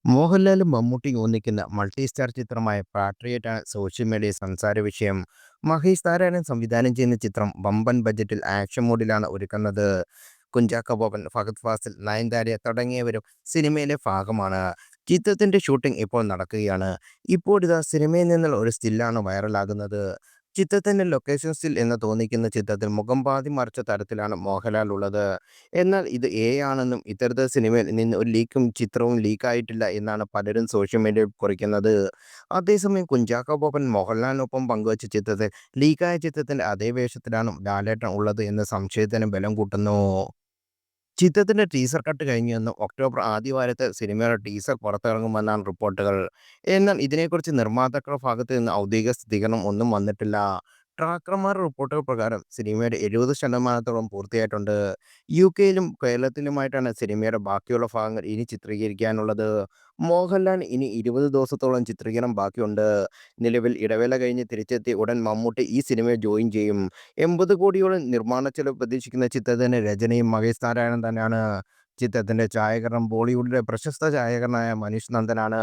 മോഹൻലാലും മമ്മൂട്ടിയും ഒന്നിക്കുന്ന മൾട്ടി സ്റ്റാർ ചിത്രമായ പാട്രിയറ്റാണ് സോഷ്യൽ മീഡിയ സംസാര വിഷയം. മഹേഷ് നാരായണൻ സംവിധാനം ചെയ്യുന്ന ചിത്രം വമ്പൻ ബജറ്റിൽ ആക്ഷൻ മോഡിലാണ് ഒരുക്കുന്നത്. കുഞ്ചാക്കോ ബോബൻ, ഫഹദ് ഫാസിൽ, നയൻതാര തുടങ്ങിയവരും സിനിമയിലെ ഭാഗമാണ്. ചിത്രത്തിന്റെ ഷൂട്ടിംഗ് ഇപ്പോൾ നടക്കുകയാണ്. ഇപ്പോഴിതാ സിനിമയിൽ നിന്നുള്ള ഒരു സ്റ്റില്ലാണ് വൈറലാകുന്നത്. ചിത്രത്തിന്റെ ലൊക്കേഷൻ സ്റ്റിൽ എന്ന് തോന്നിക്കുന്ന ചിത്രത്തിൽ മുഖം പാതി മറച്ച തരത്തിലാണ് മോഹൻലാൽ ഉള്ളത്. എന്നാൽ ഇത് ആണെന്നും ഇത്തരത്തിൽ സിനിമയിൽ നിന്ന് ഒരു ചിത്രവും ലീക്കായിട്ടില്ല എന്നാണ് പലരും സോഷ്യൽ മീഡിയയിൽ കുറിക്കുന്നത്. അതേസമയം കുഞ്ചാക്കോ ബോബൻ മോഹൻലാലിനൊപ്പം പങ്കുവച്ച ചിത്രത്തിൽ ലീക്കായ ചിത്രത്തിന്റെ അതേ വേഷത്തിലാണ് ലാലേട്ടൻ ഉള്ളത് എന്ന സംശയത്തിന് ബലം കൂട്ടുന്നു. ചിത്രത്തിന്റെ ടീസർ കട്ട് കഴിഞ്ഞെന്നും ഒക്ടോബർ ആദ്യവാരത്തിൽ സിനിമയുടെ ടീസർ പുറത്തിറങ്ങുമെന്നാണ് റിപ്പോർട്ടുകൾ. എന്നാൽ ഇതിനെക്കുറിച്ച് നിർമ്മാതാക്കളുടെ ഭാഗത്ത് നിന്ന് ഔദ്യോഗിക സ്ഥിരീകരണം ഒന്നും വന്നിട്ടില്ല. ട്രാക്കർമാരുടെ റിപ്പോർട്ടുകൾ പ്രകാരം സിനിമയുടെ 70% പൂർത്തിയായിട്ടുണ്ട്. യുകെയിലും കേരളത്തിലുമായിട്ടാണ് സിനിമയുടെ ബാക്കിയുള്ള ഭാഗങ്ങൾ ഇനി ചിത്രീകരിക്കാനുള്ളത്. മോഹൻലാൽ ഇനി 20 ദിവസത്തോളം ചിത്രീകരണം ബാക്കിയുണ്ട്. നിലവിൽ ഇടവേള കഴിഞ്ഞ് തിരിച്ചെത്തിയ ഉടൻ മമ്മൂട്ടി ഈ സിനിമയിൽ ജോയിൻ ചെയ്യും. 80 കോടിയോളം നിർമ്മാണ ചെലവ് പ്രതീക്ഷിക്കുന്ന ചിത്രത്തിന്റെ രചനയും മഹേഷ് നാരായണൻ തന്നെയാണ്. ചിത്രത്തിന്റെ ഛായാഗ്രഹണം ബോളിവുഡിലെ പ്രശസ്ത ഛായാഗ്രഹനായ മനീഷ് നന്ദനാണ്.